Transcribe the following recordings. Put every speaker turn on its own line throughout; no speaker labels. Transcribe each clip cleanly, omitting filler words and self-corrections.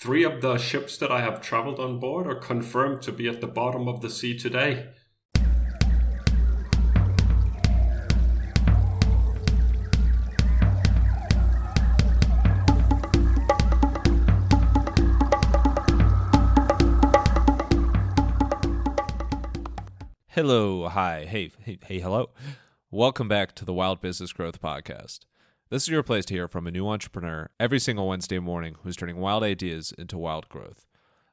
3 of the ships that I have traveled on board are confirmed to be at the bottom of the sea today.
Hello, hi, hey, hello. Welcome back to the Wild Business Growth Podcast. This is your place to hear from a new entrepreneur every single Wednesday morning who's turning wild ideas into wild growth.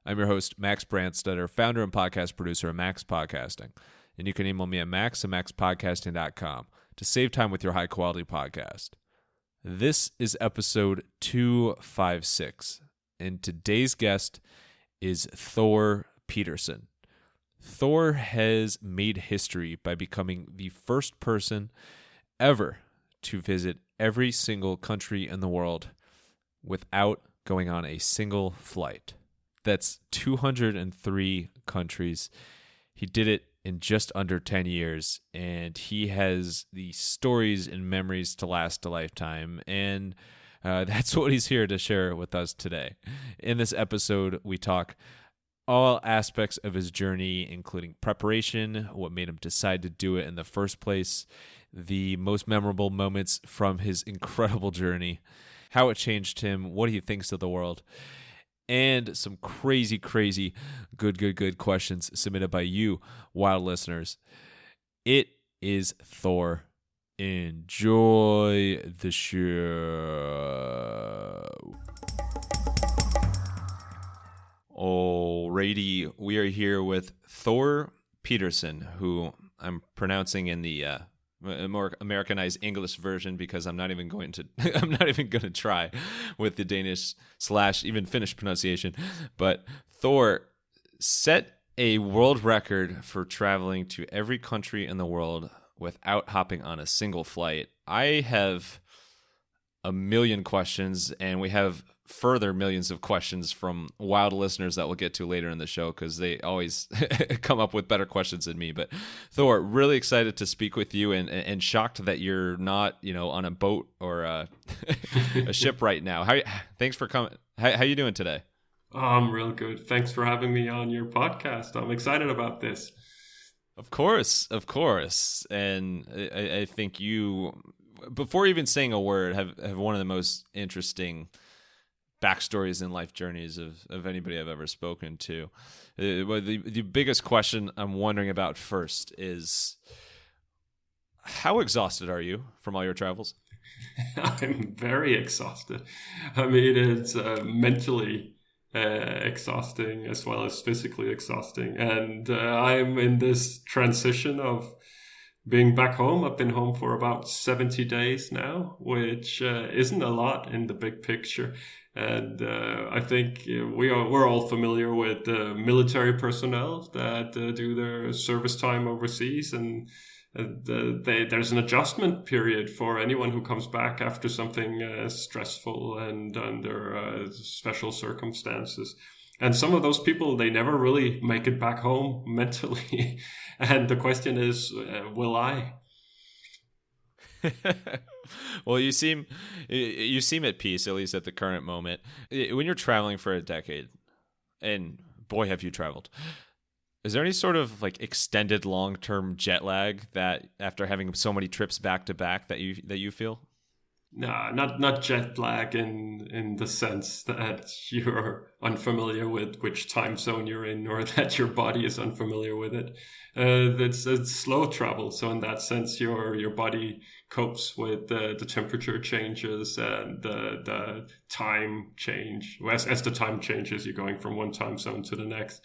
I'm your host, Max Brandstetter, founder and podcast producer of Max Podcasting. And you can email me at max@maxpodcasting.com to save time with your high-quality podcast. This is episode 256, and today's guest is Thor Pedersen. Thor has made history by becoming the first person ever to visit every single country in the world without going on a single flight. That's 203 countries. He did it in just under 10 years, and he has the stories and memories to last a lifetime, and that's what he's here to share with us today. In this episode, we talk all aspects of his journey, including preparation, what made him decide to do it in the first place, the most memorable moments from his incredible journey, how it changed him, what he thinks of the world, and some crazy good questions submitted by you, wild listeners. It is Thor. Enjoy the show. Alrighty, we are here with Thor Pedersen, who I'm pronouncing in the more Americanized English version because I'm not even going to try with the Danish / even Finnish pronunciation. But Thor set a world record for traveling to every country in the world without hopping on a single flight. I have a million questions, and we have further millions of questions from wild listeners that we'll get to later in the show because they always come up with better questions than me. But Thor, really excited to speak with you, and shocked that you're not, on a boat or a ship right now. Thanks for coming. How you doing today?
I'm real good. Thanks for having me on your podcast. I'm excited about this.
Of course. And I think you, before even saying a word, have one of the most interesting backstories and life journeys of anybody I've ever spoken to. The biggest question I'm wondering about first is, how exhausted are you from all your travels?
I'm very exhausted. I mean, it's mentally exhausting as well as physically exhausting. And I'm in this transition of being back home. I've been home for about 70 days now, which isn't a lot in the big picture. And I think we're all familiar with military personnel that do their service time overseas, and there's an adjustment period for anyone who comes back after something stressful and under special circumstances. And some of those people, they never really make it back home mentally. And the question is, will I?
Well, you seem at peace, at least at the current moment. When you're traveling for a decade, and boy, have you traveled, is there any sort of like extended long-term jet lag that after having so many trips back to back that you feel?
No, not jet lag in the sense that you're unfamiliar with which time zone you're in, or that your body is unfamiliar with it. It's slow travel, so in that sense, your body copes with the temperature changes and the time change. As the time changes, you're going from one time zone to the next.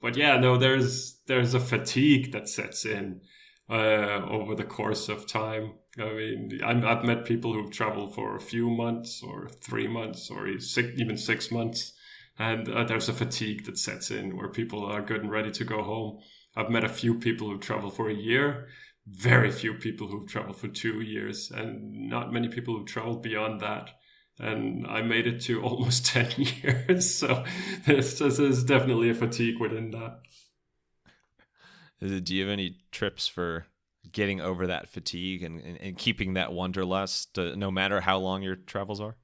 But yeah, no, there's a fatigue that sets in over the course of time. I mean, I've met people who've traveled for a few months or 3 months or even 6 months. And there's a fatigue that sets in where people are good and ready to go home. I've met a few people who've traveled for a year, very few people who've traveled for 2 years, and not many people who've traveled beyond that. And I made it to almost 10 years. So there's definitely a fatigue within that.
Do you have any trips for getting over that fatigue and keeping that wanderlust no matter how long your travels are?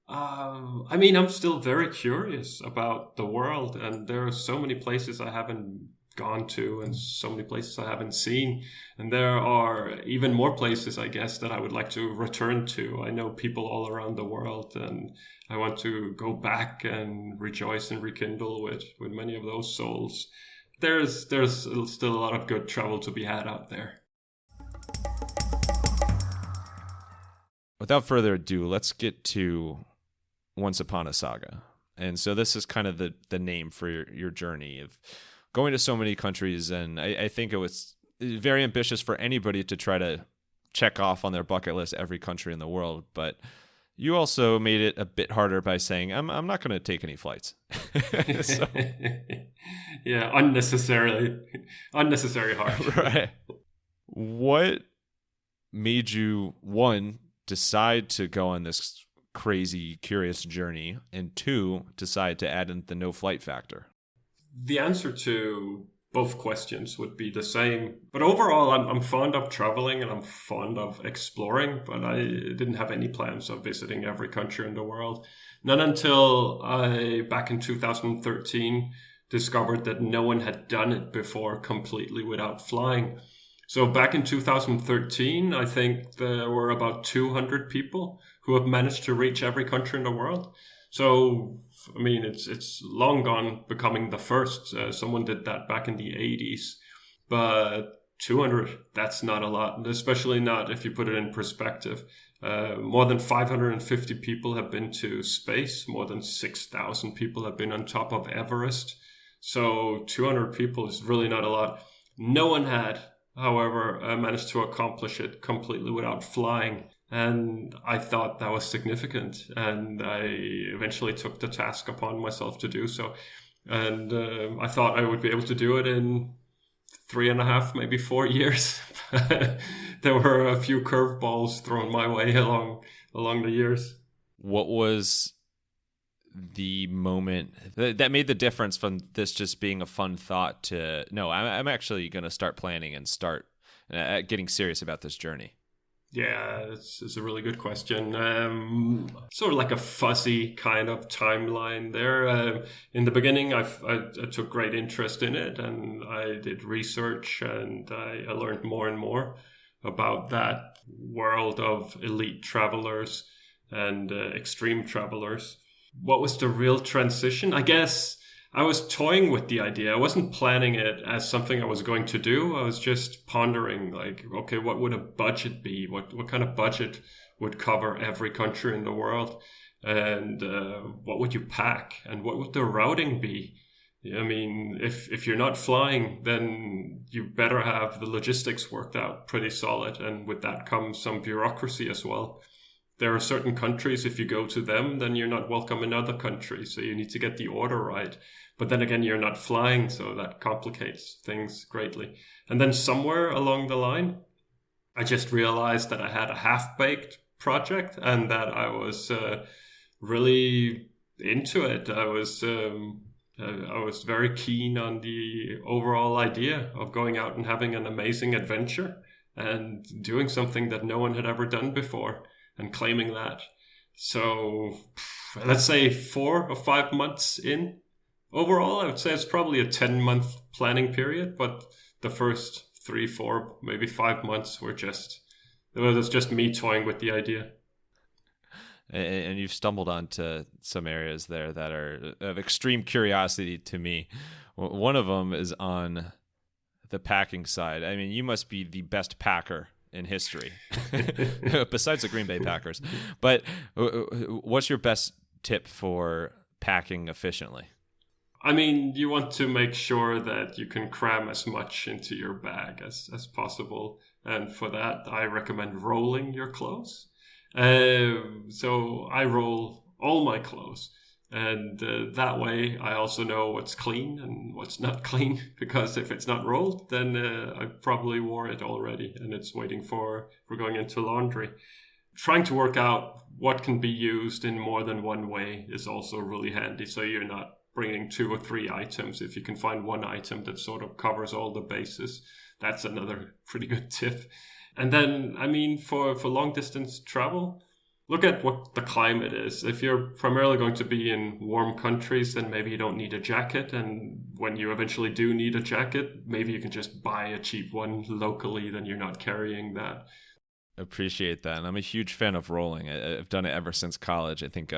I mean, I'm still very curious about the world, and there are so many places I haven't gone to, and so many places I haven't seen. And there are even more places, I guess, that I would like to return to. I know people all around the world, and I want to go back and rejoice and rekindle with many of those souls. There's still a lot of good travel to be had out there.
Without further ado, let's get to Once Upon a Saga. And so this is kind of the name for your journey of going to so many countries. And I think it was very ambitious for anybody to try to check off on their bucket list every country in the world. But you also made it a bit harder by saying, I'm not going to take any flights. So,
yeah, unnecessary hard.
Right. What made you, one, decide to go on this crazy, curious journey, and two, decide to add in the no flight factor?
The answer to both questions would be the same. But overall, I'm fond of traveling and I'm fond of exploring, but I didn't have any plans of visiting every country in the world. Not until I, back in 2013, discovered that no one had done it before completely without flying. So back in 2013, I think there were about 200 people who have managed to reach every country in the world. So, I mean, it's long gone becoming the first. Someone did that back in the 80s. But 200, that's not a lot, especially not if you put it in perspective. More than 550 people have been to space. More than 6,000 people have been on top of Everest. So 200 people is really not a lot. No one had, however, managed to accomplish it completely without flying. And I thought that was significant. And I eventually took the task upon myself to do so. And I thought I would be able to do it in 3.5, maybe 4 years. There were a few curveballs thrown my way along the years.
What was the moment that made the difference from this just being a fun thought to, no, I'm actually going to start planning and start getting serious about this journey?
Yeah, it's a really good question. Sort of like a fuzzy kind of timeline there. In the beginning, I took great interest in it, and I did research, and I learned more and more about that world of elite travelers and extreme travelers. What was the real transition? I guess I was toying with the idea. I wasn't planning it as something I was going to do. I was just pondering, like, okay, what would a budget be? What kind of budget would cover every country in the world? And what would you pack? And what would the routing be? I mean, if you're not flying, then you better have the logistics worked out pretty solid. And with that comes some bureaucracy as well. There are certain countries, if you go to them, then you're not welcome in other countries. So you need to get the order right. But then again, you're not flying, so that complicates things greatly. And then somewhere along the line, I just realized that I had a half-baked project and that I was really into it. I was very keen on the overall idea of going out and having an amazing adventure and doing something that no one had ever done before and claiming that. So let's say 4 or 5 months in. Overall, I would say it's probably a 10-month planning period, but the first 3, 4, maybe 5 months it was just me toying with the idea.
And you've stumbled onto some areas there that are of extreme curiosity to me. One of them is on the packing side. I mean, you must be the best packer in history, besides the Green Bay Packers. But what's your best tip for packing efficiently?
I mean, you want to make sure that you can cram as much into your bag as possible. And for that, I recommend rolling your clothes. So I roll all my clothes. And that way, I also know what's clean and what's not clean. Because if it's not rolled, then I probably wore it already. And it's waiting for going into laundry. Trying to work out what can be used in more than one way is also really handy. So you're not bringing 2 or 3 items. If you can find one item that sort of covers all the bases, that's another pretty good tip. And then, I mean, for long distance travel, look at what the climate is. If you're primarily going to be in warm countries, then maybe you don't need a jacket. And when you eventually do need a jacket, maybe you can just buy a cheap one locally, then you're not carrying that.
Appreciate that. And I'm a huge fan of rolling. I've done it ever since college. I think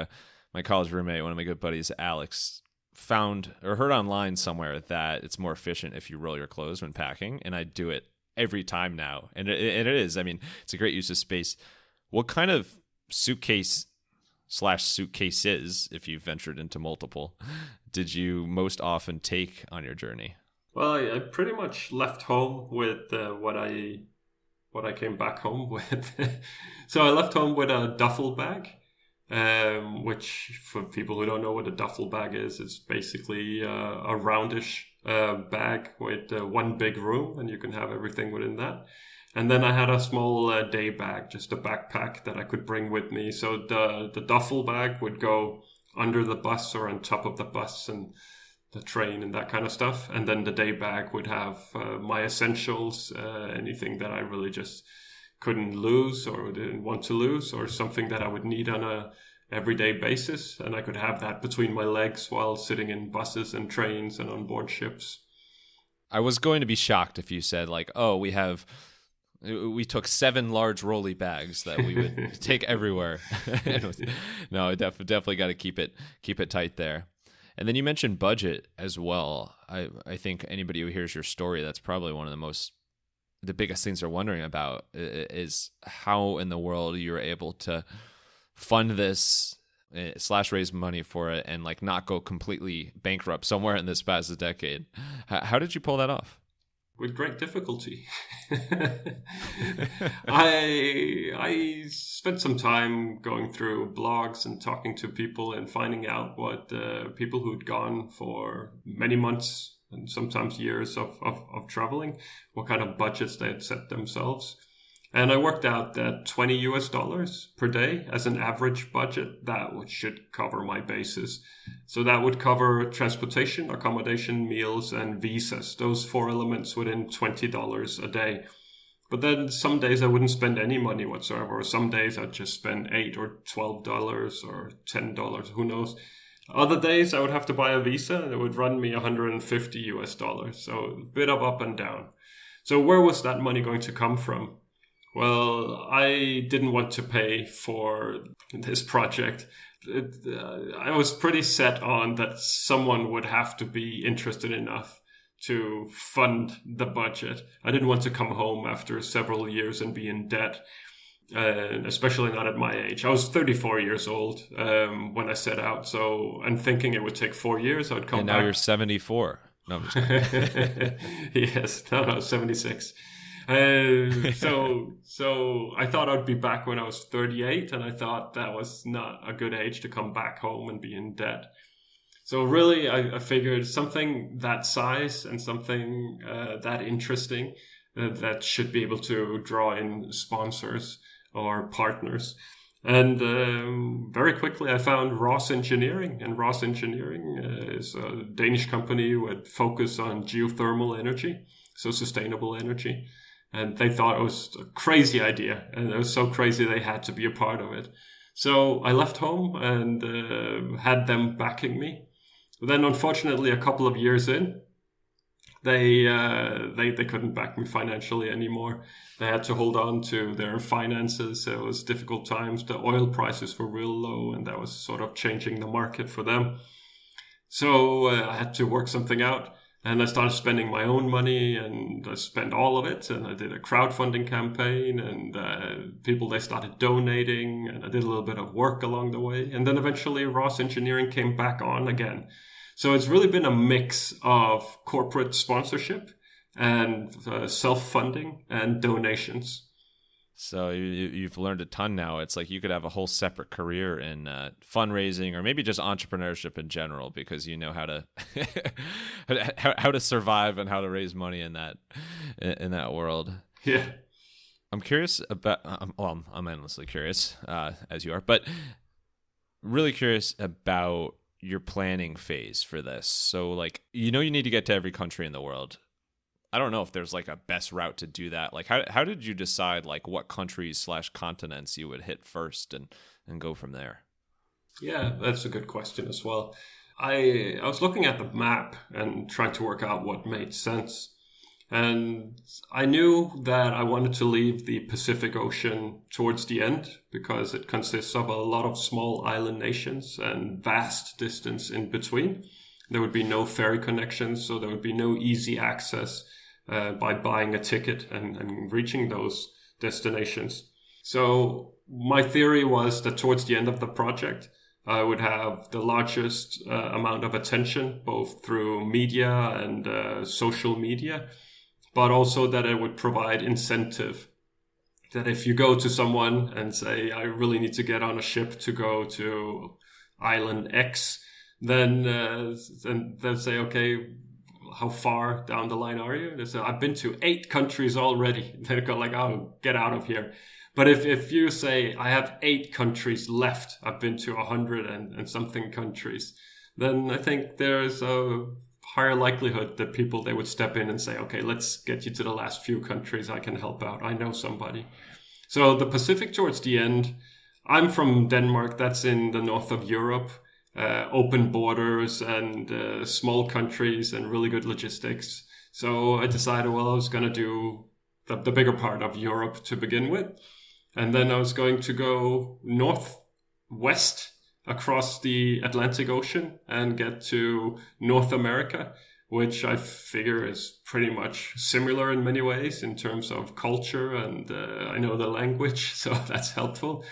my college roommate, one of my good buddies, Alex, found or heard online somewhere that it's more efficient if you roll your clothes when packing. And I do it every time now. And it is. I mean, it's a great use of space. What kind of suitcases, if you've ventured into multiple, did you most often take on your journey?
Well, I pretty much left home with what I came back home with. So I left home with a duffel bag, which for people who don't know what a duffel bag is, it's basically a roundish bag with one big room, and you can have everything within that. And then I had a small day bag, just a backpack that I could bring with me. So the duffel bag would go under the bus or on top of the bus and the train and that kind of stuff. And then the day bag would have my essentials, anything that I really just couldn't lose or didn't want to lose, or something that I would need on a everyday basis. And I could have that between my legs while sitting in buses and trains and on board ships.
I was going to be shocked if you said like, oh, we took 7 large rolly bags that we would take everywhere. No, I definitely got to keep it tight there. And then you mentioned budget as well. I think anybody who hears your story, that's probably one of the biggest things they're wondering about is how in the world you're able to fund this / raise money for it and like not go completely bankrupt somewhere in this past decade. How did you pull that off?
With great difficulty. I spent some time going through blogs and talking to people and finding out what people who'd gone for many months and sometimes years of traveling, what kind of budgets they had set themselves. And I worked out that $20 per day as an average budget, that should cover my bases. So that would cover transportation, accommodation, meals, and visas. Those 4 elements within $20 a day. But then some days I wouldn't spend any money whatsoever. Or some days I'd just spend $8 or $12 or $10, who knows. Other days I would have to buy a visa and it would run me $150. So a bit of up and down. So where was that money going to come from? Well, I didn't want to pay for this project. I was pretty set on that someone would have to be interested enough to fund the budget. I didn't want to come home after several years and be in debt, especially not at my age. I was 34 years old when I set out, and thinking it would take 4 years, I would come back.
And now you're 74. No, I'm just kidding.
Yes, no, 76. So I thought I'd be back when I was 38, and I thought that was not a good age to come back home and be in debt. So really, I figured something that size and something that interesting that should be able to draw in sponsors or partners. And very quickly, I found Ross Engineering. And Ross Engineering is a Danish company with focus on geothermal energy, so sustainable energy. And they thought it was a crazy idea. And it was so crazy they had to be a part of it. So I left home and had them backing me. But then, unfortunately, a couple of years in, they couldn't back me financially anymore. They had to hold on to their finances. It was difficult times. The oil prices were real low, and that was sort of changing the market for them. So I had to work something out. And I started spending my own money, and I spent all of it. And I did a crowdfunding campaign, and they started donating, and I did a little bit of work along the way. And then eventually Ross Engineering came back on again. So it's really been a mix of corporate sponsorship and self-funding and donations.
So you've learned a ton now. It's like you could have a whole separate career in fundraising, or maybe just entrepreneurship in general, because you know how to how to survive and how to raise money in that world.
Yeah,
I'm curious about. I'm endlessly curious, as you are, but really curious about your planning phase for this. So, like, you need to get to every country in the world. I don't know if there's like a best route to do that. Like how did you decide like what countries / continents you would hit first and go from there?
Yeah, that's a good question as well. I was looking at the map and trying to work out what made sense. And I knew that I wanted to leave the Pacific Ocean towards the end because it consists of a lot of small island nations and vast distance in between. There would be no ferry connections, so there would be no easy access by buying a ticket and reaching those destinations. So my theory was that towards the end of the project, I would have the largest amount of attention, both through media and social media, but also that it would provide incentive. That if you go to someone and say, I really need to get on a ship to go to island X, then they'll say, okay, how far down the line are you? They say, I've been to 8 countries already. They go like, oh, get out of here. But if you say, I have 8 countries left, I've been to 100 and something countries, then I think there's a higher likelihood that they would step in and say, okay, let's get you to the last few countries. I can help out. I know somebody. So the Pacific towards the end, I'm from Denmark. That's in the north of Europe. Open borders and small countries and really good logistics. So I decided, well, I was going to do the bigger part of Europe to begin with. And then I was going to go northwest across the Atlantic Ocean and get to North America, which I figure is pretty much similar in many ways in terms of culture, and I know the language, so that's helpful.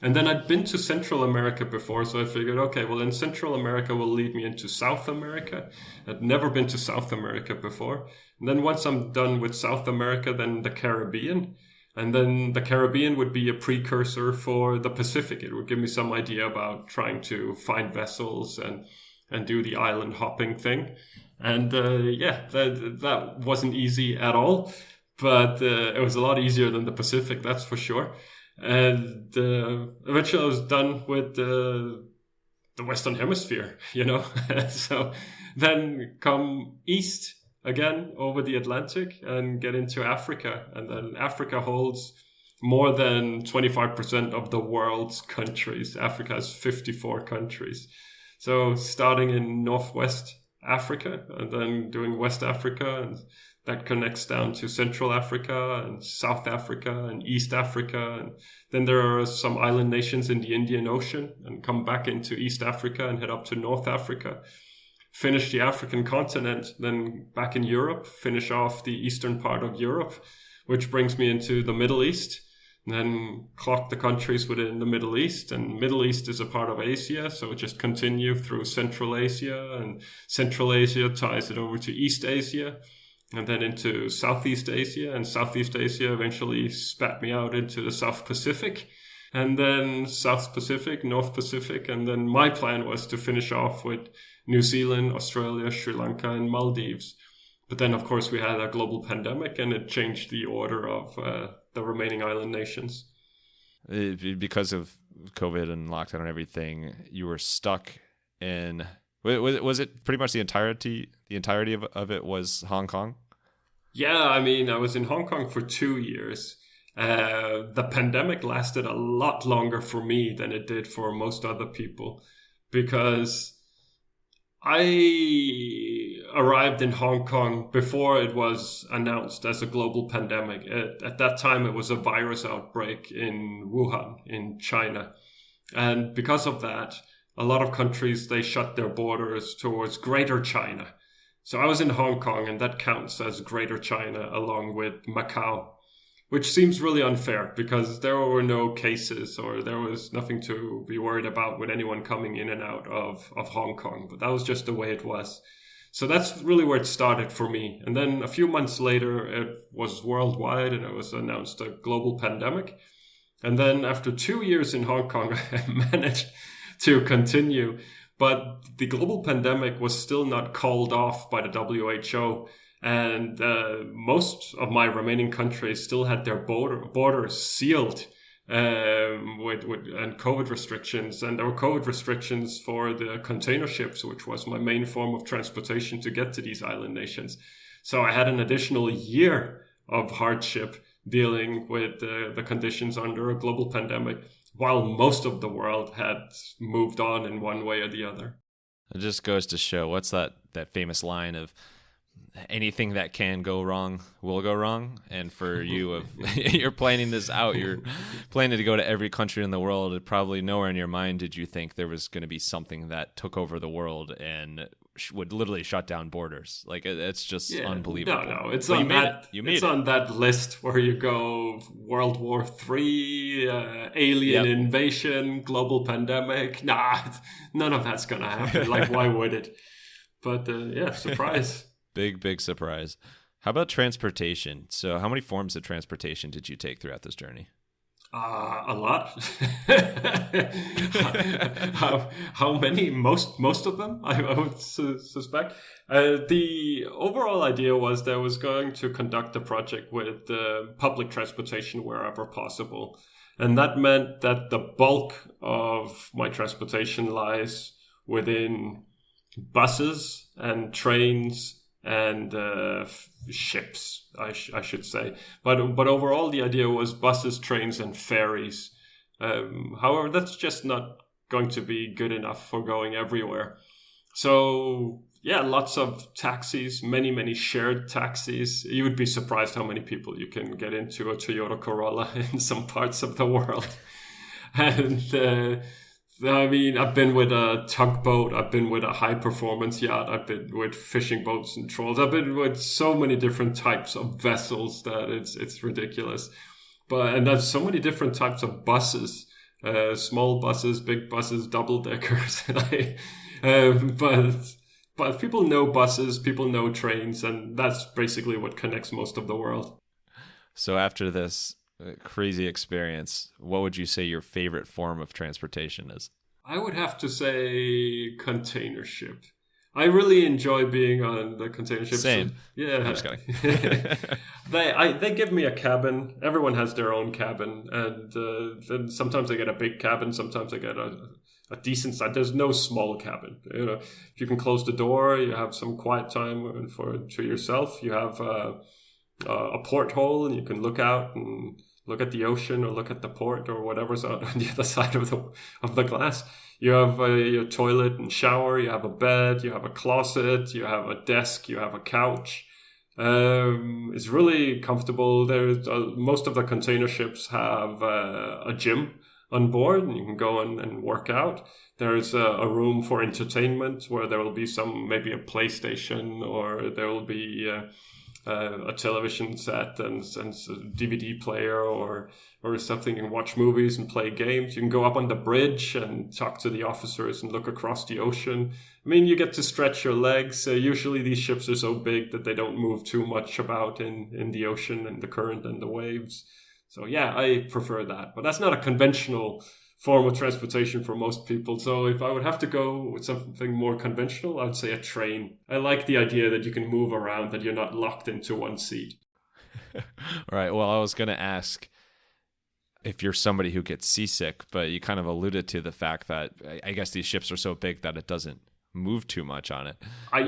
And then I'd been to Central America before, so I figured, okay, well, then Central America will lead me into South America. I'd never been to South America before. And then once I'm done with South America, then the Caribbean. And then the Caribbean would be a precursor for the Pacific. It would give me some idea about trying to find vessels and do the island hopping thing. And that wasn't easy at all, but it was a lot easier than the Pacific, that's for sure. And eventually I was done with the Western Hemisphere, So then come east again over the Atlantic and get into Africa. And then Africa holds more than 25% of the world's countries. Africa has 54 countries. So starting in Northwest Africa and then doing West Africa, and that connects down to Central Africa and South Africa and East Africa. And then there are some island nations in the Indian Ocean, and come back into East Africa and head up to North Africa. Finish the African continent, then back in Europe, finish off the eastern part of Europe, which brings me into the Middle East. And then clock the countries within the Middle East, and Middle East is a part of Asia, so just continue through Central Asia, and Central Asia ties it over to East Asia, and then into Southeast Asia, and Southeast Asia eventually spat me out into the South Pacific, and then South Pacific, North Pacific, and then my plan was to finish off with New Zealand, Australia, Sri Lanka, and Maldives. But then, of course, we had a global pandemic, and it changed the order of the remaining island nations.
Because of COVID and lockdown and everything, you were stuck in... Was it pretty much the entirety of it was Hong Kong?
Yeah, I mean, I was in Hong Kong for 2 years. The pandemic lasted a lot longer for me than it did for most other people, because I arrived in Hong Kong before it was announced as a global pandemic. At that time, it was a virus outbreak in Wuhan, in China. And because of that, a lot of countries, they shut their borders towards Greater China. So I was in Hong Kong, and that counts as Greater China along with Macau, which seems really unfair because there were no cases or there was nothing to be worried about with anyone coming in and out of Hong Kong. But that was just the way it was. So that's really where it started for me. And then a few months later, it was worldwide and it was announced a global pandemic. And then after 2 years in Hong Kong, I managed to continue. But the global pandemic was still not called off by the WHO. And most of my remaining countries still had their borders sealed with COVID restrictions. And there were COVID restrictions for the container ships, which was my main form of transportation to get to these island nations. So I had an additional year of hardship dealing with the conditions under a global pandemic, while most of the world had moved on in one way or the other.
It just goes to show, what's that famous line of anything that can go wrong will go wrong? And for you, you're planning this out, you're planning to go to every country in the world, and probably nowhere in your mind did you think there was going to be something that took over the world and would literally shut down borders. Like, it's just unbelievable.
No, it's on that. It's on that list where you go World War III, alien invasion, global pandemic. Nah, none of that's gonna happen. Like, why would it? But surprise.
Big surprise. How about transportation? So, how many forms of transportation did you take throughout this journey?
A lot. How many? Most of them, I would suspect. The overall idea was that I was going to conduct the project with public transportation wherever possible. And that meant that the bulk of my transportation lies within buses and trains and ships, I should say. But overall, the idea was buses, trains, and ferries. However, that's just not going to be good enough for going everywhere. So, lots of taxis, many shared taxis. You would be surprised how many people you can get into a Toyota Corolla in some parts of the world. And I've been with a tugboat, I've been with a high-performance yacht, I've been with fishing boats and trawls, I've been with so many different types of vessels that it's ridiculous. And there's so many different types of buses, small buses, big buses, double-deckers. But people know buses, people know trains, and that's basically what connects most of the world.
So after this crazy experience, what would you say your favorite form of transportation is?
I would have to say container ship. I really enjoy being on the container ship.
Same.
So, yeah.
I'm just kidding.
They give me a cabin. Everyone has their own cabin, and then sometimes I get a big cabin. Sometimes I get a decent size. There's no small cabin. If you can close the door, you have some quiet time to yourself. You have a porthole, and you can look out and look at the ocean or look at the port or whatever's on the other side of the glass. You have your toilet and shower. You have a bed. You have a closet. You have a desk. You have a couch. It's really comfortable. There's most of the container ships have a gym on board, and you can go and work out. There's a room for entertainment where there will be maybe a PlayStation, or there will be a television set and a DVD player or something, and watch movies and play games. You can go up on the bridge and talk to the officers and look across the ocean. I mean, you get to stretch your legs. Usually these ships are so big that they don't move too much about in the ocean and the current and the waves. So I prefer that. But that's not a conventional form of transportation for most people. So if I would have to go with something more conventional, I would say a train. I like the idea that you can move around, that you're not locked into one seat.
All right. Well, I was going to ask if you're somebody who gets seasick, but you kind of alluded to the fact that I guess these ships are so big that it doesn't move too much on it.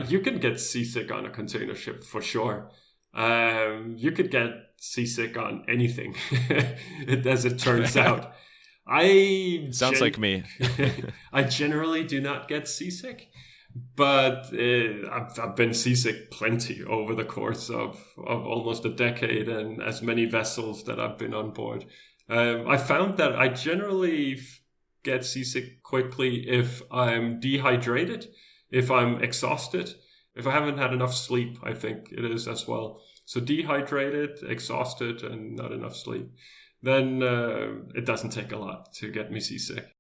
You can get seasick on a container ship for sure. You could get seasick on anything, as it turns out.
Sounds like me.
I generally do not get seasick, but I've been seasick plenty over the course of almost a decade and as many vessels that I've been on board. I found that I generally get seasick quickly if I'm dehydrated, if I'm exhausted, if I haven't had enough sleep. I think it is as well. So dehydrated, exhausted, and not enough sleep. Then it doesn't take a lot to get me seasick.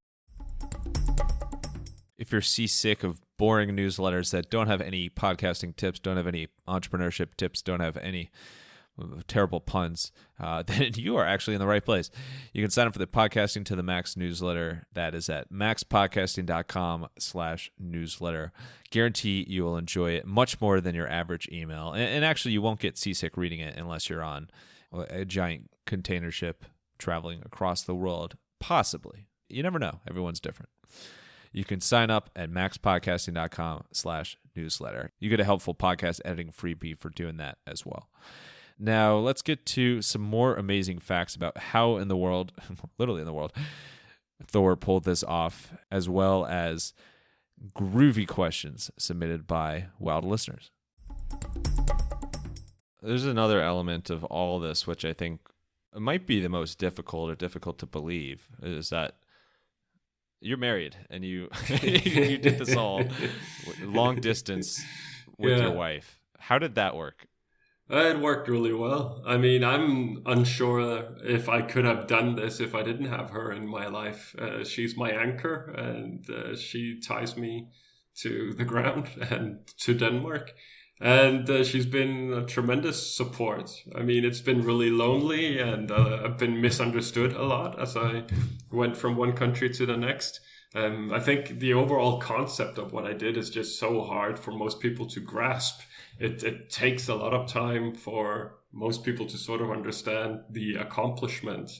If you're seasick of boring newsletters that don't have any podcasting tips, don't have any entrepreneurship tips, don't have any terrible puns, then you are actually in the right place. You can sign up for the Podcasting to the Max newsletter. That is at maxpodcasting.com/newsletter. Guarantee you will enjoy it much more than your average email. And actually, you won't get seasick reading it unless you're on a giant container ship traveling across the world. Possibly. You never know. Everyone's different. You can sign up at maxpodcasting.com/newsletter. You get a helpful podcast editing freebie for doing that as well. Now, let's get to some more amazing facts about how in the world, literally in the world, Thor pulled this off, as well as groovy questions submitted by wild listeners. There's another element of all this, which I think might be the most difficult or difficult to believe, is that you're married and you you did this all long distance with your wife. How did that work?
It worked really well. I mean, I'm unsure if I could have done this if I didn't have her in my life. She's my anchor, and she ties me to the ground and to Denmark. And she's been a tremendous support. I mean, it's been really lonely, and I've been misunderstood a lot as I went from one country to the next. I think the overall concept of what I did is just so hard for most people to grasp. It takes a lot of time for most people to sort of understand the accomplishment.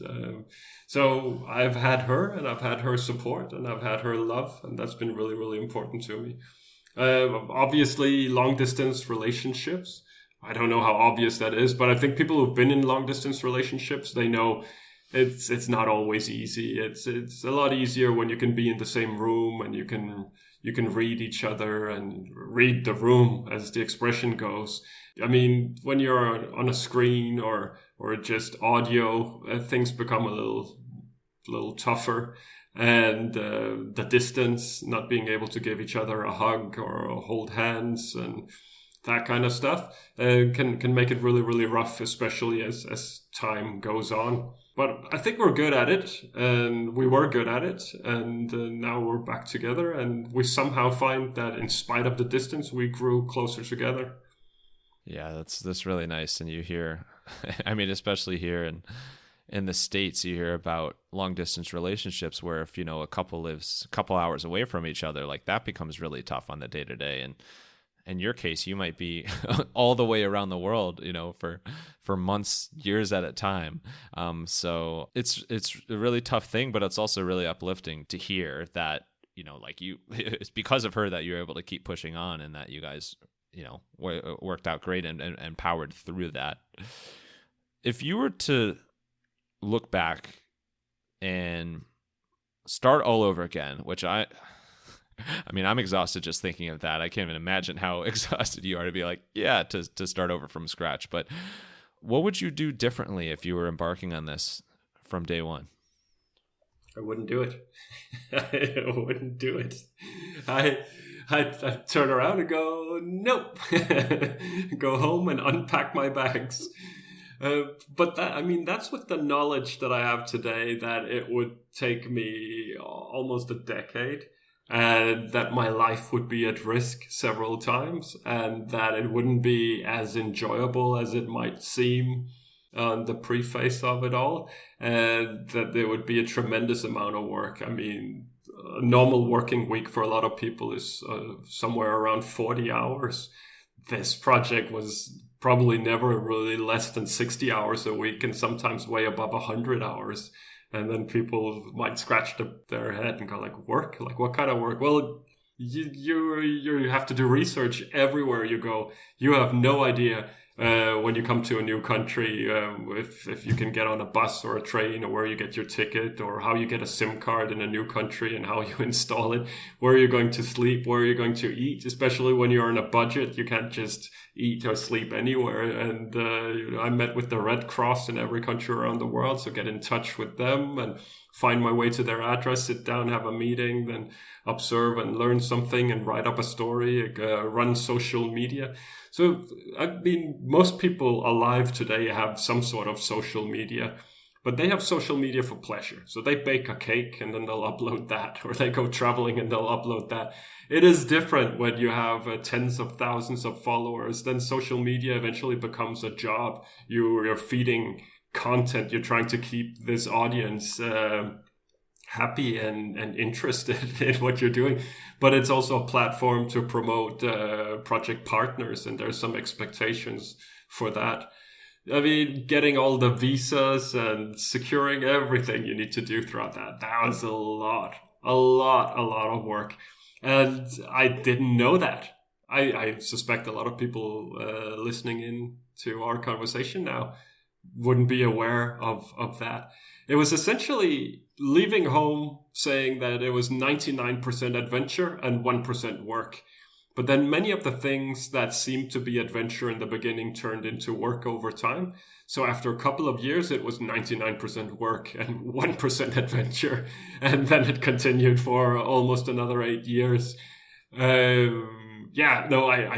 So I've had her, and I've had her support, and I've had her love, and that's been really, really important to me. Obviously, long distance relationships. I don't know how obvious that is, but I think people who've been in long distance relationships, they know it's not always easy. It's a lot easier when you can be in the same room and you can read each other and read the room, as the expression goes. I mean, when you're on a screen or just audio, things become a little tougher. And the distance, not being able to give each other a hug or hold hands and that kind of stuff can make it really, really rough, especially as time goes on. But I think we're good at it, and we were good at it, and now we're back together, and we somehow find that in spite of the distance, we grew closer together.
Yeah, that's really nice. And you hear, I mean, especially here in the States, you hear about long distance relationships where if, a couple lives a couple hours away from each other, like that becomes really tough on the day to day. And in your case, you might be all the way around the world, for months, years at a time. So it's a really tough thing, but it's also really uplifting to hear that, it's because of her that you're able to keep pushing on, and that you guys, worked out great and powered through that. If you were to look back and start all over again, which I mean, I'm exhausted just thinking of that. I can't even imagine how exhausted you are to be like, to start over from scratch. But what would you do differently if you were embarking on this from day one?
I wouldn't do it. I wouldn't do it. I'd turn around and go, nope. Go home and unpack my bags. But that's with the knowledge that I have today, that it would take me almost a decade, and that my life would be at risk several times, and that it wouldn't be as enjoyable as it might seem on the preface of it all, and that there would be a tremendous amount of work. I mean, a normal working week for a lot of people is somewhere around 40 hours. This project was probably never really less than 60 hours a week, and sometimes way above 100 hours. And then people might scratch their head and go, like, work? Like, what kind of work? Well, you have to do research everywhere you go. You have no idea when you come to a new country if you can get on a bus or a train, or where you get your ticket, or how you get a SIM card in a new country and how you install it, where you're going to sleep, where you're going to eat, especially when you're on a budget. You can't just eat or sleep anywhere. And I met with the Red Cross in every country around the world, so get in touch with them and find my way to their address, sit down, have a meeting, then observe and learn something and write up a story, run social media. So, I mean, most people alive today have some sort of social media, but they have social media for pleasure. So they bake a cake and then they'll upload that, or they go traveling and they'll upload that. It is different when you have tens of thousands of followers. Then social media eventually becomes a job. You're feeding content. You're trying to keep this audience happy and interested in what you're doing. But it's also a platform to promote project partners, and there's some expectations for that. I mean, getting all the visas and securing everything you need to do throughout that was a lot a lot of work. And I didn't know that. I suspect a lot of people listening in to our conversation now wouldn't be aware of that. It was essentially leaving home saying that it was 99% adventure and 1% work. But then many of the things that seemed to be adventure in the beginning turned into work over time. So after a couple of years, it was 99% work and 1% adventure. And then it continued for almost another 8 years. I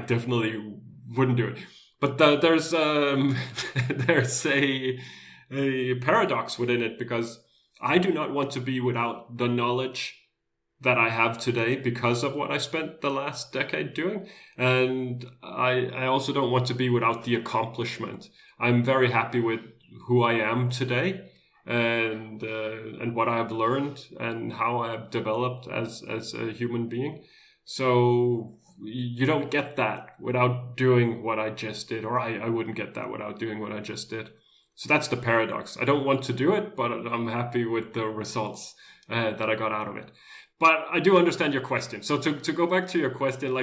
definitely wouldn't do it. But there's there's a paradox within it, because I do not want to be without the knowledge that I have today because of what I spent the last decade doing. And I also don't want to be without the accomplishment. I'm very happy with who I am today and what I have learned and how I have developed as a human being. So you don't get that without doing what I just did, or I wouldn't get that without doing what I just did. So that's the paradox. I don't want to do it, but I'm happy with the results that I got out of it. But I do understand your question. So to go back to your question,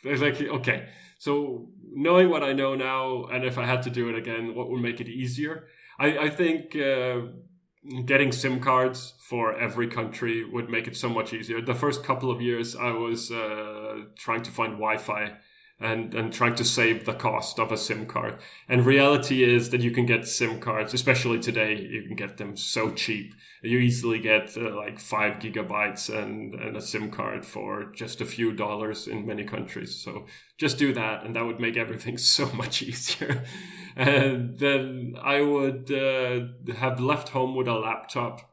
okay, so knowing what I know now, and if I had to do it again, what would make it easier? I think getting SIM cards for every country would make it so much easier. The first couple of years, I was trying to find Wi-Fi and trying to save the cost of a SIM card. And reality is that you can get SIM cards, especially today, you can get them so cheap. You easily get 5 gigabytes and a SIM card for just a few dollars in many countries. So just do that, and that would make everything so much easier. And then I would have left home with a laptop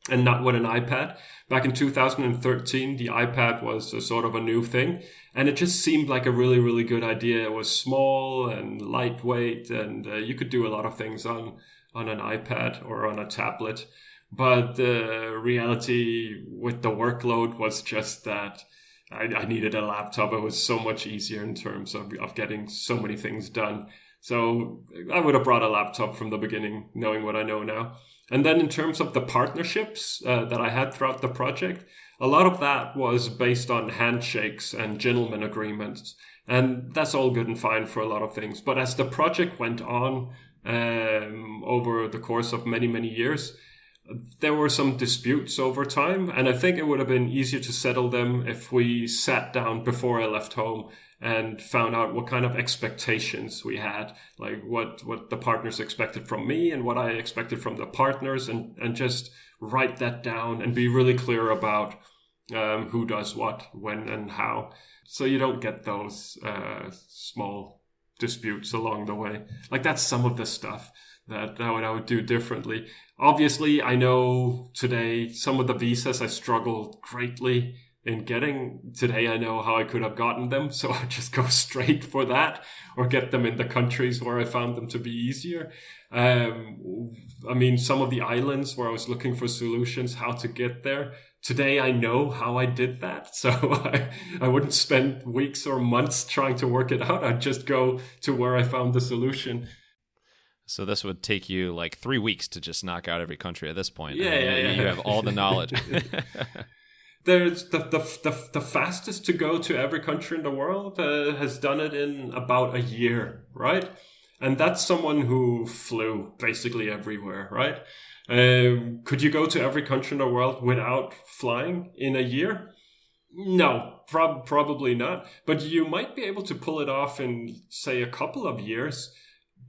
and not with an iPad. Back in 2013, the iPad was a sort of a new thing, and it just seemed like a really, really good idea. It was small and lightweight, and you could do a lot of things on an iPad or on a tablet. But the reality with the workload was just that I needed a laptop. It was so much easier in terms of getting so many things done. So I would have brought a laptop from the beginning, knowing what I know now. And then in terms of the partnerships that I had throughout the project, a lot of that was based on handshakes and gentleman agreements. And that's all good and fine for a lot of things. But as the project went on over the course of many, many years, there were some disputes over time. And I think it would have been easier to settle them if we sat down before I left home and found out what kind of expectations we had, like what the partners expected from me and what I expected from the partners, and just write that down and be really clear about who does what, when, and how. So you don't get those small disputes along the way. Like, that's some of the stuff that I would do differently. Obviously, I know today some of the visas I struggled greatly in getting. Today I know how I could have gotten them, so I just go straight for that, or get them in the countries where I found them to be easier. Some of the islands where I was looking for solutions, how to get there. Today I know how I did that, so I wouldn't spend weeks or months trying to work it out. I'd just go to where I found the solution.
So this would take you 3 weeks to just knock out every country at this point.
Yeah.
You have all the knowledge.
There's the fastest to go to every country in the world has done it in about a year, right? And that's someone who flew basically everywhere, right? Could you go to every country in the world without flying in a year? No, probably not. But you might be able to pull it off in, say, a couple of years,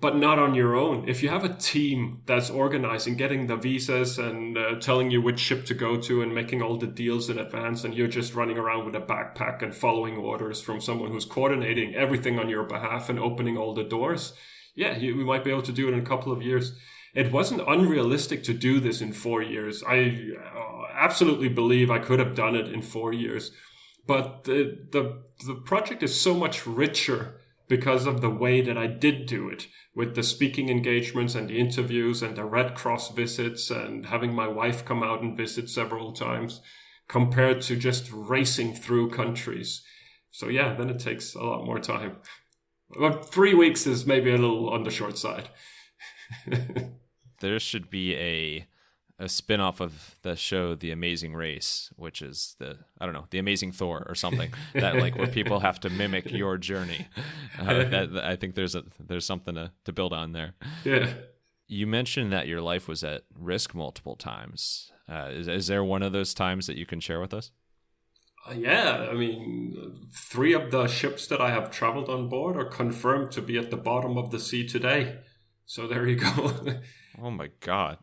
but not on your own. If you have a team that's organizing, getting the visas and telling you which ship to go to and making all the deals in advance, and you're just running around with a backpack and following orders from someone who's coordinating everything on your behalf and opening all the doors, we might be able to do it in a couple of years. It wasn't unrealistic to do this in 4 years. I absolutely believe I could have done it in 4 years. But the project is so much richer because of the way that I did do it, with the speaking engagements and the interviews and the Red Cross visits and having my wife come out and visit several times, compared to just racing through countries. So then it takes a lot more time. But 3 weeks is maybe a little on the short side.
There should be a a spin-off of the show The Amazing Race, which is the Amazing Thor or something, that like where people have to mimic your journey. I think there's something to build on there.
Yeah.
You mentioned that your life was at risk multiple times. Is there one of those times that you can share with us?
Yeah, I mean, 3 of the ships that I have traveled on board are confirmed to be at the bottom of the sea today. So there you go.
Oh my God.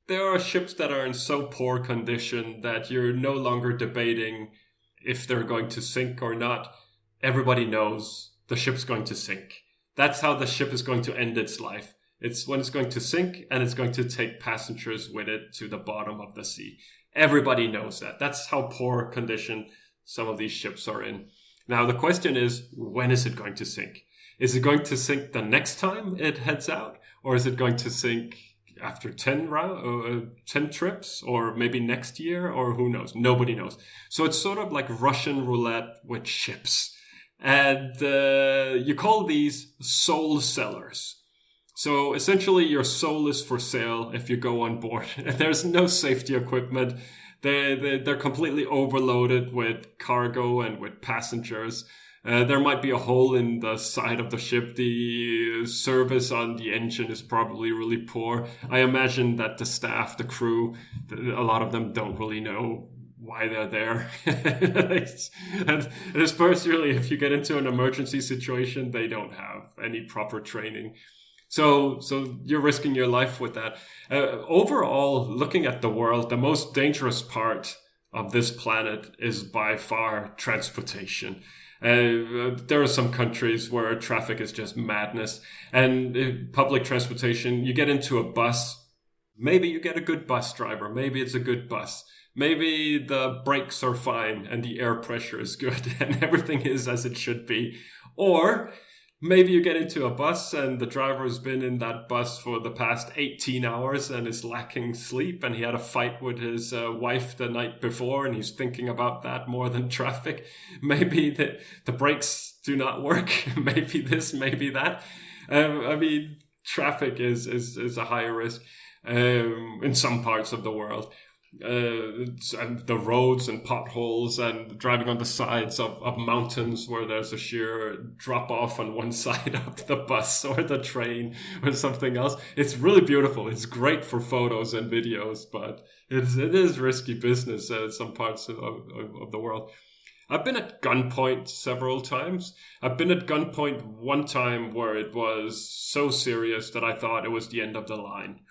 There are ships that are in so poor condition that you're no longer debating if they're going to sink or not. Everybody knows the ship's going to sink. That's how the ship is going to end its life. It's when it's going to sink, and it's going to take passengers with it to the bottom of the sea. Everybody knows that. That's how poor condition some of these ships are in. Now, the question is, when is it going to sink? Is it going to sink the next time it heads out? Or is it going to sink after 10 trips? Or maybe next year? Or who knows? Nobody knows. So it's sort of like Russian roulette with ships. And you call these soul sellers. So essentially, your soul is for sale if you go on board. There's no safety equipment. They're completely overloaded with cargo and with passengers. There might be a hole in the side of the ship. The service on the engine is probably really poor. I imagine that the staff, the crew, a lot of them don't really know why they're there. and especially if you get into an emergency situation, they don't have any proper training. So you're risking your life with that. Overall, looking at the world, the most dangerous part of this planet is by far transportation. There are some countries where traffic is just madness. And public transportation, you get into a bus. Maybe you get a good bus driver. Maybe it's a good bus. Maybe the brakes are fine and the air pressure is good and everything is as it should be. Or maybe you get into a bus and the driver has been in that bus for the past 18 hours and is lacking sleep, and he had a fight with his wife the night before and he's thinking about that more than traffic. Maybe the brakes do not work. Maybe this, maybe that. I mean, traffic is a higher risk in some parts of the world. And the roads and potholes and driving on the sides of mountains where there's a sheer drop off on one side of the bus or the train or something else. It's really beautiful. It's great for photos and videos, but it is risky business in some parts of the world. I've been at gunpoint several times. I've been at gunpoint one time where it was so serious that I thought it was the end of the line.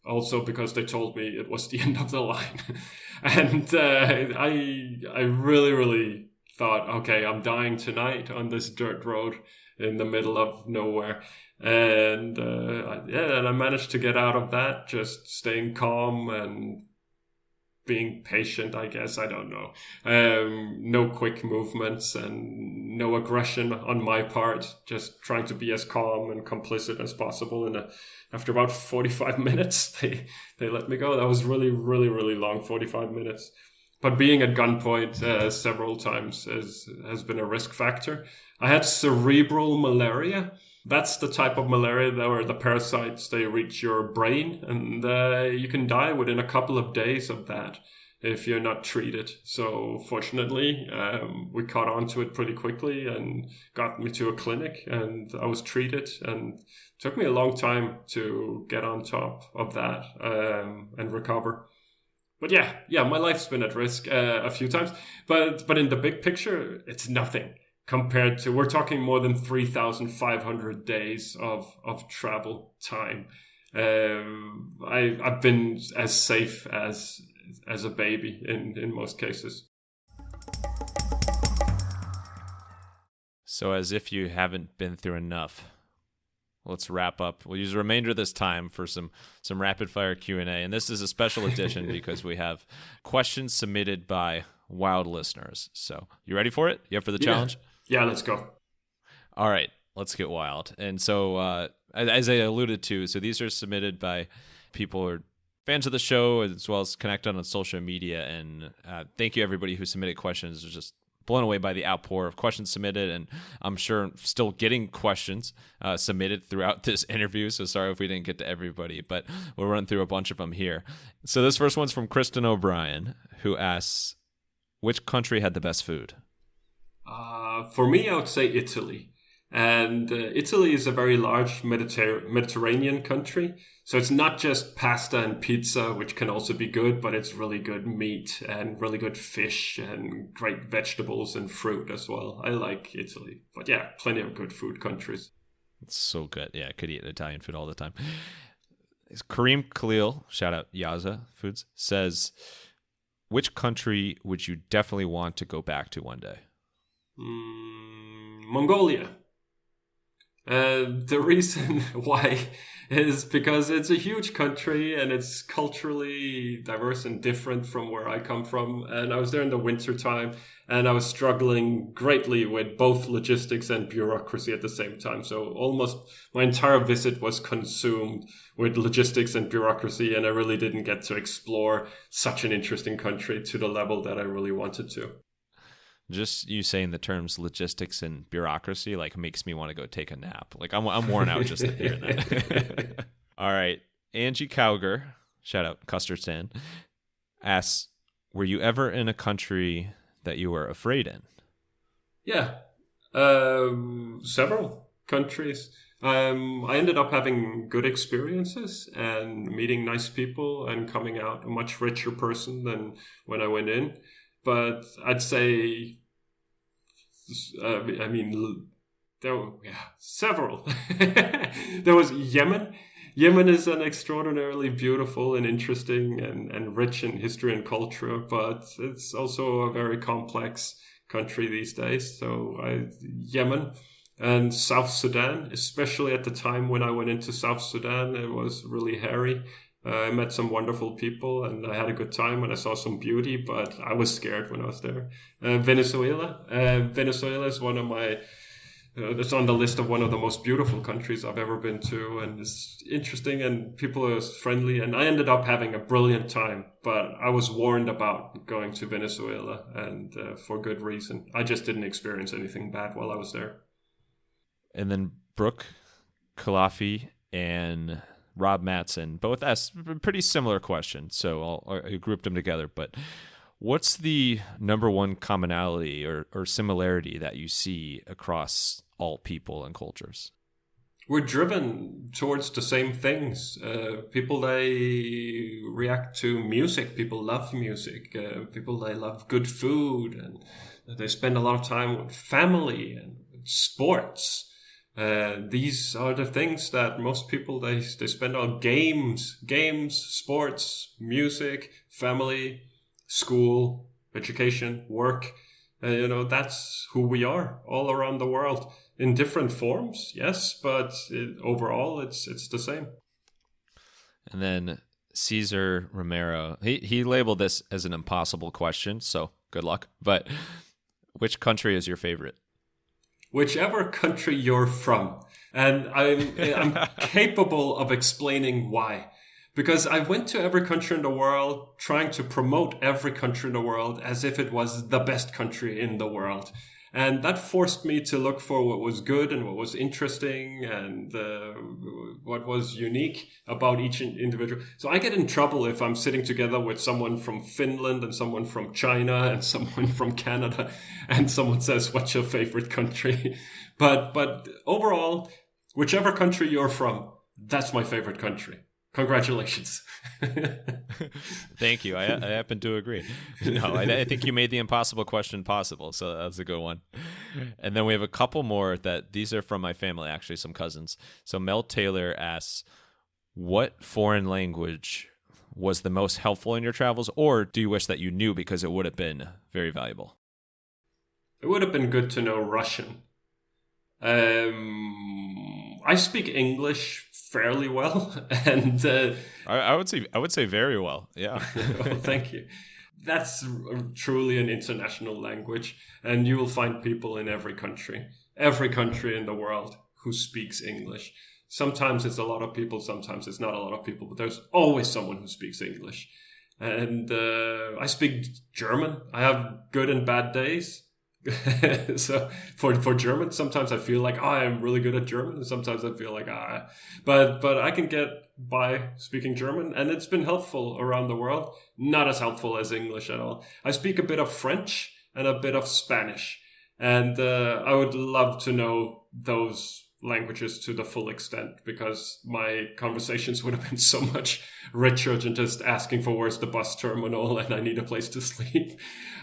Also because they told me it was the end of the line. And I really, really thought, okay, I'm dying tonight on this dirt road in the middle of nowhere. And and I managed to get out of that, just staying calm and being patient, I guess. I don't know. No quick movements and no aggression on my part. Just trying to be as calm and complicit as possible. And after about 45 minutes, they let me go. That was really, really, really long, 45 minutes. But being at gunpoint several times has been a risk factor. I had cerebral malaria. That's the type of malaria where the parasites, they reach your brain, and you can die within a couple of days of that if you're not treated. So fortunately, we caught on to it pretty quickly and got me to a clinic, and I was treated, and it took me a long time to get on top of that and recover. But yeah, my life's been at risk a few times, but in the big picture, it's nothing. Compared to, we're talking more than 3,500 days of travel time. I've been as safe as a baby in most cases.
So as if you haven't been through enough, let's wrap up. We'll use the remainder of this time for some rapid fire Q&A. And this is a special edition because we have questions submitted by wild listeners. So you ready for it? You up for the challenge?
Yeah, let's go.
All right, let's get wild. And so, as I alluded to, so these are submitted by people who are fans of the show as well as connected on social media. And thank you, everybody who submitted questions. There's just blown away by the outpour of questions submitted, and I'm sure still getting questions submitted throughout this interview. So sorry if we didn't get to everybody, but we'll run through a bunch of them here. So this first one's from Kristen O'Brien, who asks, which country had the best food?
For me, I would say Italy. And Italy is a very large Mediterranean country. So it's not just pasta and pizza, which can also be good, but it's really good meat and really good fish and great vegetables and fruit as well. I like Italy. But yeah, plenty of good food countries.
It's so good. Yeah, I could eat Italian food all the time. Kareem Khalil, shout out Yaza Foods, says, which country would you definitely want to go back to one day?
Mongolia. The reason why is because it's a huge country and it's culturally diverse and different from where I come from. And I was there in the winter time and I was struggling greatly with both logistics and bureaucracy at the same time. So almost my entire visit was consumed with logistics and bureaucracy, and I really didn't get to explore such an interesting country to the level that I really wanted to.
Just you saying the terms logistics and bureaucracy like makes me want to go take a nap. Like I'm worn out just hearing that. All right. Angie Cowger, shout out Custard Stand, asks, were you ever in a country that you were afraid in?
Yeah. Several countries. I ended up having good experiences and meeting nice people and coming out a much richer person than when I went in. But I'd say, there were several. There was Yemen. Yemen is an extraordinarily beautiful and interesting and rich in history and culture, but it's also a very complex country these days. So Yemen and South Sudan, especially at the time when I went into South Sudan, it was really hairy. I met some wonderful people and I had a good time and I saw some beauty, but I was scared when I was there. Venezuela. Venezuela is one of my, it's on the list of one of the most beautiful countries I've ever been to, and it's interesting and people are friendly, and I ended up having a brilliant time, but I was warned about going to Venezuela, and for good reason. I just didn't experience anything bad while I was there.
And then Brooke Kalafi and Rob Matson both asked a pretty similar question, so I grouped them together. But what's the number one commonality or similarity that you see across all people and cultures?
We're driven towards the same things. People, they react to music. People love music. People, they love good food, and they spend a lot of time with family and with sports. These are the things that most people, they spend on games, sports, music, family, school, education, work. That's who we are all around the world in different forms. Yes, but overall it's the same.
And then Caesar Romero, he labeled this as an impossible question, so good luck. But which country is your favorite?
Whichever country you're from. And I'm capable of explaining why. Because I went to every country in the world trying to promote every country in the world as if it was the best country in the world. And that forced me to look for what was good and what was interesting and what was unique about each individual. So I get in trouble if I'm sitting together with someone from Finland and someone from China and someone from Canada and someone says, what's your favorite country? But overall, whichever country you're from, that's my favorite country. Congratulations.
Thank you. I happen to agree. No, I think you made the impossible question possible, so that's a good one. And then we have a couple more that these are from my family, actually, some cousins. So Mel Taylor asks, what foreign language was the most helpful in your travels, or do you wish that you knew because it would have been very valuable?
It would have been good to know Russian. I speak English fairly well, and
I would say very well. Yeah.
Well, thank you. That's truly an international language, and you will find people in every country in the world who speaks English. Sometimes it's a lot of people, sometimes it's not a lot of people, but there's always someone who speaks English. And I speak German. I have good and bad days. So for German, sometimes I feel like I'm really good at German, and sometimes I feel like but I can get by speaking German, and it's been helpful around the world. Not as helpful as English at all. I speak a bit of French and a bit of Spanish, and I would love to know those languages to the full extent, because my conversations would have been so much richer than just asking for where's the bus terminal and I need a place to sleep.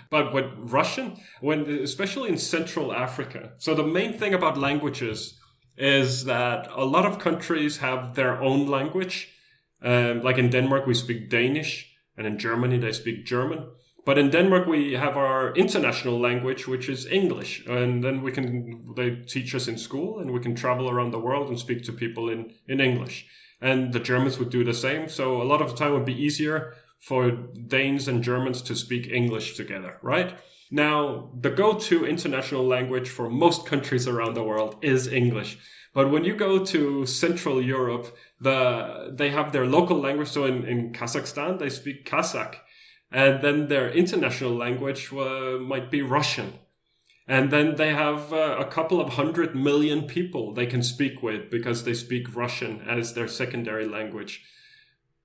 But with Russian, especially in Central Africa, so the main thing about languages is that a lot of countries have their own language. Like in Denmark, we speak Danish, and in Germany, they speak German. But in Denmark, we have our international language, which is English. And then they teach us in school, and we can travel around the world and speak to people in English. And the Germans would do the same. So a lot of the time it would be easier for Danes and Germans to speak English together, right? Now, the go-to international language for most countries around the world is English. But when you go to Central Europe, they have their local language. So in Kazakhstan, they speak Kazakh. And then their international language might be Russian. And then they have a couple of 100 million people they can speak with because they speak Russian as their secondary language.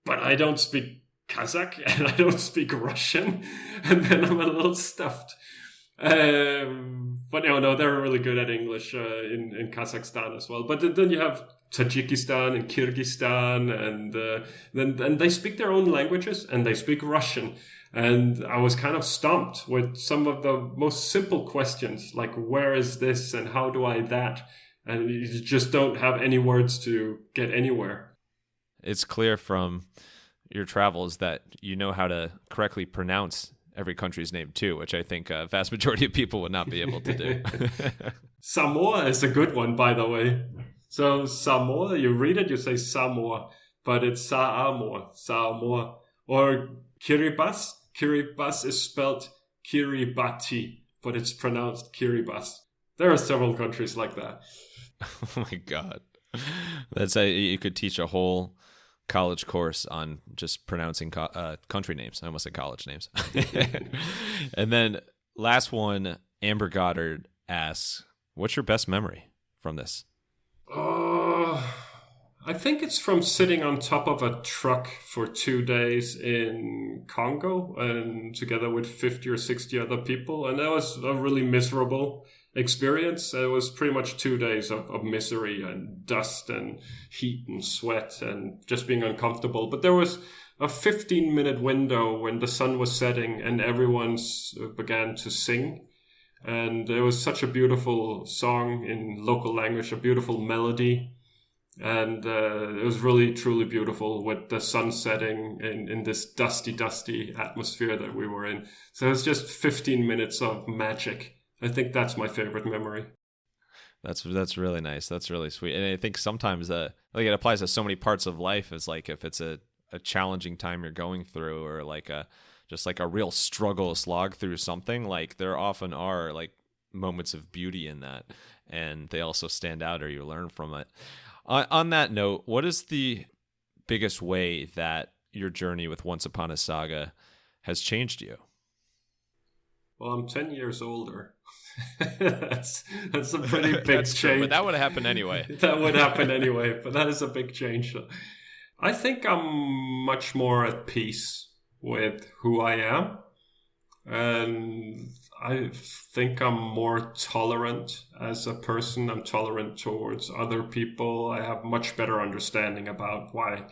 But I don't speak Kazakh and I don't speak Russian. And then I'm a little stuffed. But no, they're really good at English in Kazakhstan as well. But then you have Tajikistan and Kyrgyzstan, and then they speak their own languages and they speak Russian. And I was kind of stumped with some of the most simple questions, like where is this and how do I that? And you just don't have any words to get anywhere.
It's clear from your travels that you know how to correctly pronounce every country's name too, which I think a vast majority of people would not be able to do.
Samoa is a good one, by the way. So Samoa, you read it, you say Samoa, but it's Samoa. Or Kiribati. Kiribati is spelled Kiribati, but it's pronounced Kiribati. There are several countries like that.
Oh my God. You could teach a whole college course on just pronouncing country names. I almost said college names. And then last one, Amber Goddard asks, what's your best memory from this?
I think it's from sitting on top of a truck for 2 days in Congo and together with 50 or 60 other people. And that was a really miserable experience. It was pretty much 2 days of misery and dust and heat and sweat and just being uncomfortable. But there was a 15-minute window when the sun was setting and everyone began to sing. And it was such a beautiful song in local language, a beautiful melody. And it was really, truly beautiful with the sun setting in this dusty atmosphere that we were in. So it was just 15 minutes of magic. I think that's my favorite memory.
That's really nice. That's really sweet. And I think sometimes like it applies to so many parts of life. It's like if it's a challenging time you're going through, or like just like a real struggle, slog through something, like there often are like moments of beauty in that, and they also stand out or you learn from it. On that note, what is the biggest way that your journey with Once Upon a Saga has changed you?
Well, I'm 10 years older. that's a pretty big change.
True, but that would happen anyway.
That would happen anyway, but that is a big change. I think I'm much more at peace with who I am. And I think I'm more tolerant as a person. I'm tolerant towards other people. I have much better understanding about why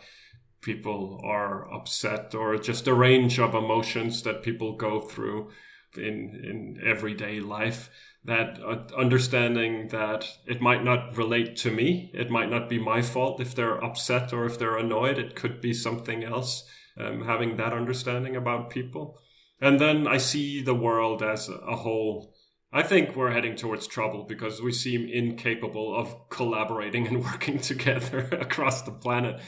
people are upset, or just a range of emotions that people go through in everyday life. That understanding that it might not relate to me. It might not be my fault if they're upset or if they're annoyed. It could be something else. Having that understanding about people. And then I see the world as a whole. I think we're heading towards trouble because we seem incapable of collaborating and working together across the planet.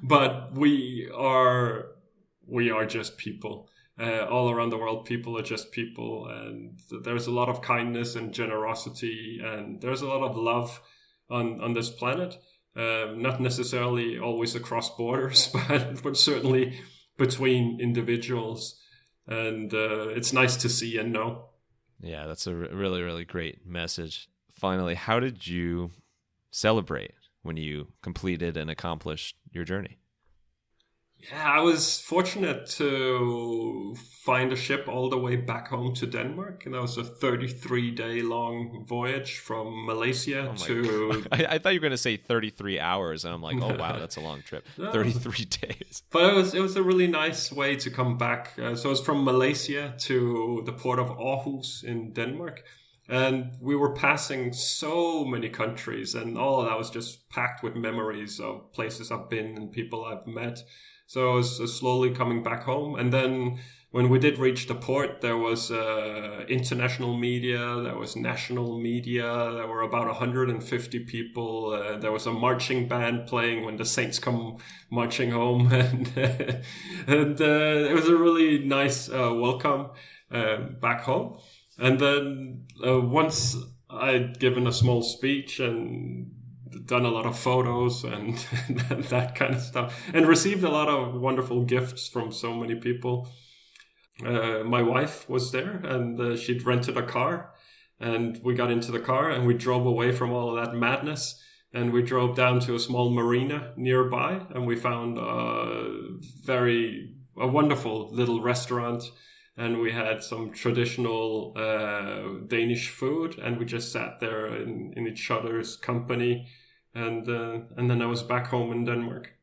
But we are just people. All around the world, people are just people. And there's a lot of kindness and generosity. And there's a lot of love on this planet. Not necessarily always across borders, but certainly between individuals. And it's nice to see and know.
Yeah, that's a really, really great message. Finally, how did you celebrate when you completed and accomplished your journey?
Yeah, I was fortunate to find a ship all the way back home to Denmark. And that was a 33-day long voyage from Malaysia
Oh my
to...
God. I thought you were going to say 33 hours, and I'm like, oh, wow, that's a long trip.
No.
33 days.
But it was a really nice way to come back. So it was from Malaysia to the port of Aarhus in Denmark. And we were passing so many countries, and all of that was just packed with memories of places I've been and people I've met. So I was slowly coming back home. And then when we did reach the port, there was international media, there was national media, there were about 150 people. There was a marching band playing when the Saints come marching home. And it was a really nice welcome back home. And then once I'd given a small speech and done a lot of photos and that kind of stuff, and received a lot of wonderful gifts from so many people. My wife was there, and she'd rented a car, and we got into the car and we drove away from all of that madness, and we drove down to a small marina nearby, and we found a wonderful little restaurant. And we had some traditional Danish food, and we just sat there in each other's company. And then I was back home in Denmark.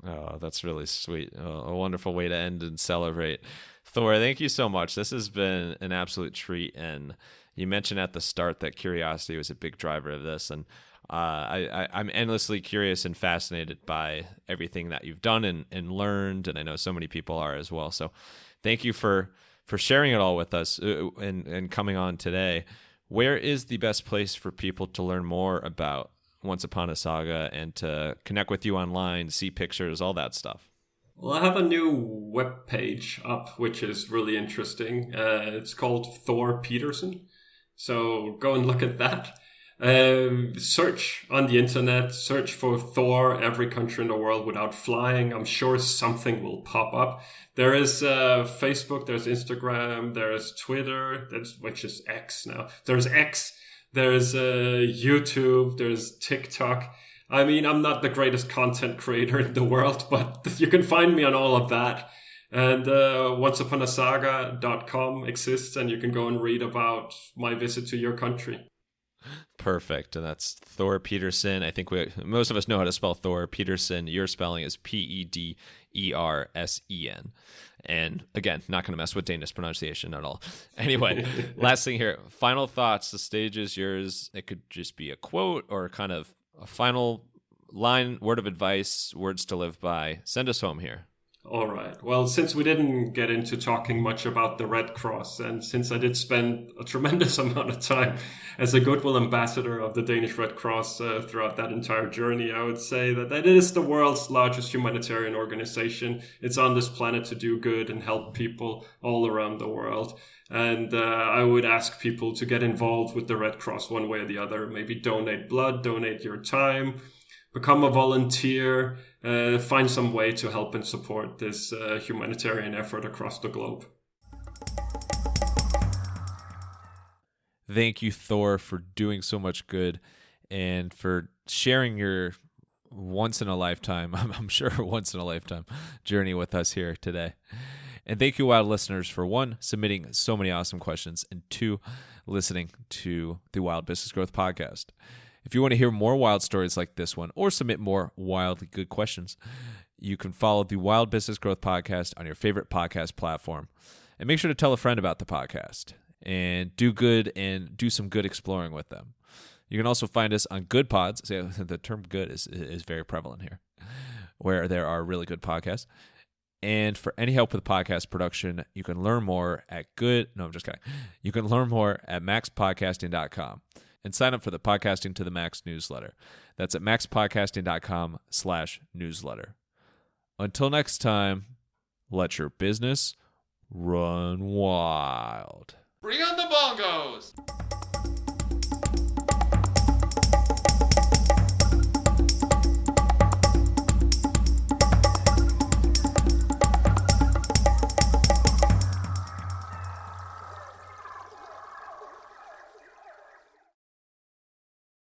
Oh, that's really sweet. A wonderful way to end and celebrate. Thor, thank you so much. This has been an absolute treat. And you mentioned at the start that curiosity was a big driver of this. And I'm endlessly curious and fascinated by everything that you've done and learned. And I know so many people are as well. So thank you for sharing it all with us and coming on today. Where is the best place for people to learn more about Once Upon a Saga and to connect with you online, see pictures, all that stuff?
Well, I have a new web page up, which is really interesting. It's called Thor Pedersen. So go and look at that. Search on the internet, search for Thor, every country in the world without flying. I'm sure something will pop up. There is Facebook, there's Instagram, there's Twitter, which is X now. There's X, there's YouTube, there's TikTok. I mean, I'm not the greatest content creator in the world, but you can find me on all of that. And onceuponasaga.com exists, and you can go and read about my visit to your country.
Perfect. And that's Thor Pedersen. I think most of us know how to spell Thor. Pedersen, your spelling is Pedersen. And again, not going to mess with Danish pronunciation at all. Anyway, last thing here. Final thoughts. The stage is yours. It could just be a quote or kind of a final line, word of advice, words to live by. Send us home here.
All right. Well, since we didn't get into talking much about the Red Cross, and since I did spend a tremendous amount of time as a goodwill ambassador of the Danish Red Cross throughout that entire journey, I would say that it is the world's largest humanitarian organization. It's on this planet to do good and help people all around the world. And I would ask people to get involved with the Red Cross one way or the other. Maybe donate blood, donate your time, become a volunteer, find some way to help and support this humanitarian effort across the globe.
Thank you, Thor, for doing so much good and for sharing your once-in-a-lifetime, I'm sure once-in-a-lifetime journey with us here today. And thank you, Wild listeners, for one, submitting so many awesome questions, and two, listening to the Wild Business Growth Podcast. If you want to hear more wild stories like this one or submit more wildly good questions, you can follow the Wild Business Growth Podcast on your favorite podcast platform. And make sure to tell a friend about the podcast and do good and do some good exploring with them. You can also find us on Good Pods. So the term good is very prevalent here, where there are really good podcasts. And for any help with podcast production, you can learn more at You can learn more at maxpodcasting.com. And sign up for the Podcasting to the Max newsletter. That's at maxpodcasting.com/newsletter. Until next time, let your business run wild.
Bring on the bongos!